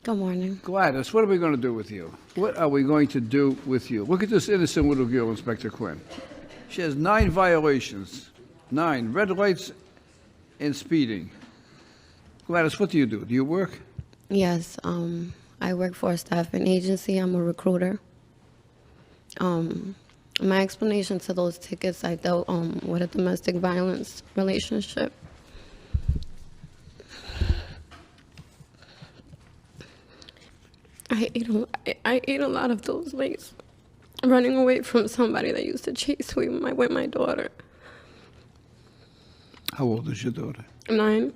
Good morning. Gladys, what are we going to do with you? What are we going to do with you? Look at this innocent little girl, Inspector Quinn. She has 9 violations. 9 red lights and speeding. Gladys, what do you do? Do you work? Yes, I work for a staffing agency. I'm a recruiter. My explanation to those tickets, I dealt with a domestic violence relationship. I ate a lot of those lights, running away from somebody that used to chase me with my daughter. How old is your daughter? 9.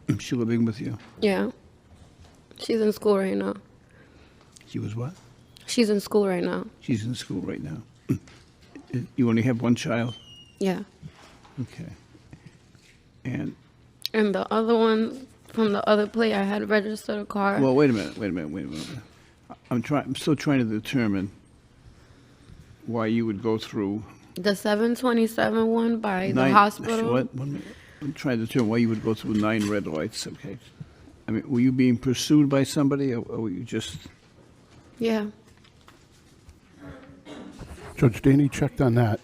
Is she living with you? Yeah. She's in school right now. She was what? She's in school right now. She's in school right now. You only have one child? Yeah. Okay. And the other one, from the other plate, I had registered a car. well, wait a minute. I'm still trying to determine why you would go through The 727 one by the 9 hospital. What? 1 minute. I'm trying to determine why you would go through 9 red lights. Okay. I mean, were you being pursued by somebody, or were you just? Yeah. Judge Daney checked on that.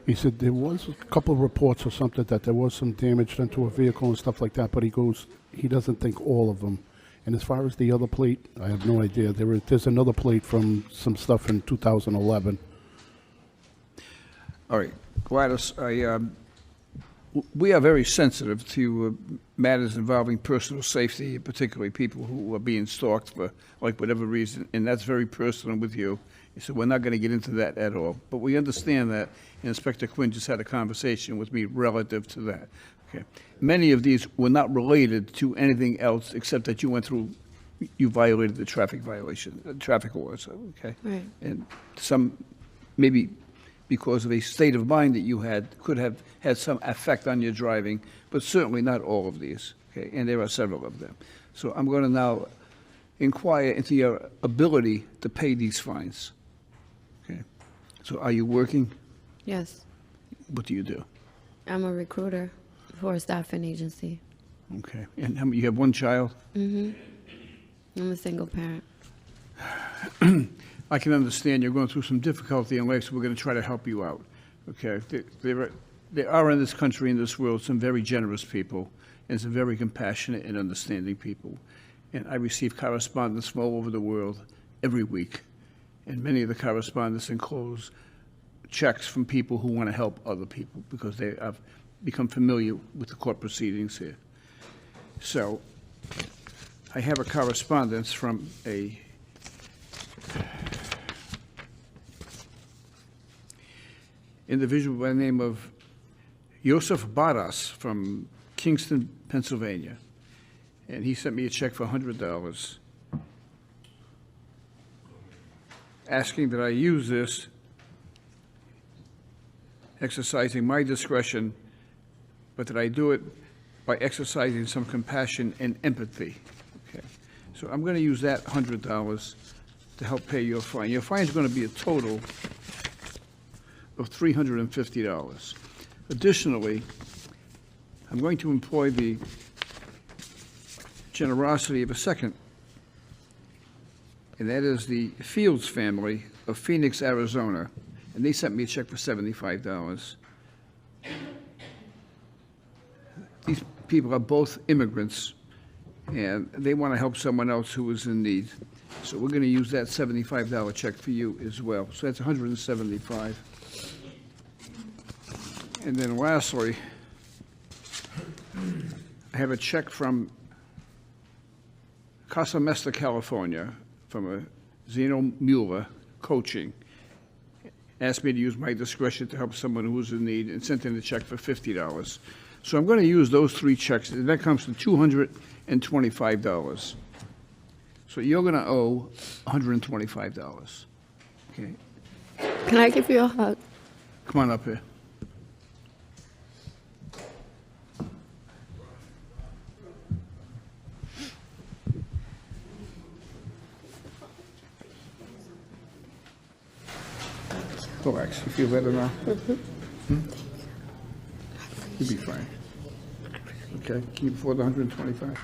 He said there was a couple of reports or something that there was some damage done to a vehicle and stuff like that, but he doesn't think all of them. And as far as the other plate, I have no idea. There's another plate from some stuff in 2011. All right, Gladys, we are very sensitive to matters involving personal safety, particularly people who are being stalked for whatever reason, and that's very personal with you. So we're not going to get into that at all. But we understand that, and Inspector Quinn just had a conversation with me relative to that. Okay. Many of these were not related to anything else except that you violated the traffic laws. Okay. Right. And some, maybe because of a state of mind that you could have had some effect on your driving, but certainly not all of these. Okay. And there are several of them. So I'm going to now inquire into your ability to pay these fines. Okay. So are you working? Yes. What do you do? I'm a recruiter for a staffing agency. Okay. And how many, you have one child? I'm a single parent. I can understand you're going through some difficulty in life, so we're going to try to help you out. Okay. There are in this country, in this world, some very generous people and some very compassionate and understanding people. And I receive correspondence from all over the world every week. And many of the correspondence enclose checks from people who want to help other people because they have become familiar with the court proceedings here. So I have a correspondence from a individual by the name of Yosef Baras from Kingston, Pennsylvania. And he sent me a check for $100, asking that I use this, exercising my discretion, but that I do it by exercising some compassion and empathy. Okay. So I'm going to use that $100 to help pay your fine. Your fine is going to be a total of $350. Additionally, I'm going to employ the generosity of a second, and that is the Fields family of Phoenix, Arizona, and they sent me a check for $75. These people are both immigrants, and they want to help someone else who is in need. So we're going to use that $75 check for you as well. So that's $175. And then lastly, I have a check from Casa Mesta, California, from a Zeno Mueller Coaching. Asked me to use my discretion to help someone who was in need and sent in a check for $50. So I'm going to use those 3 checks, and that comes to $225. So you're going to owe $125. Okay? Can I give you a hug? Come on up here. Relax. You feel better now? You'll be fine. Okay. Can you afford the $125?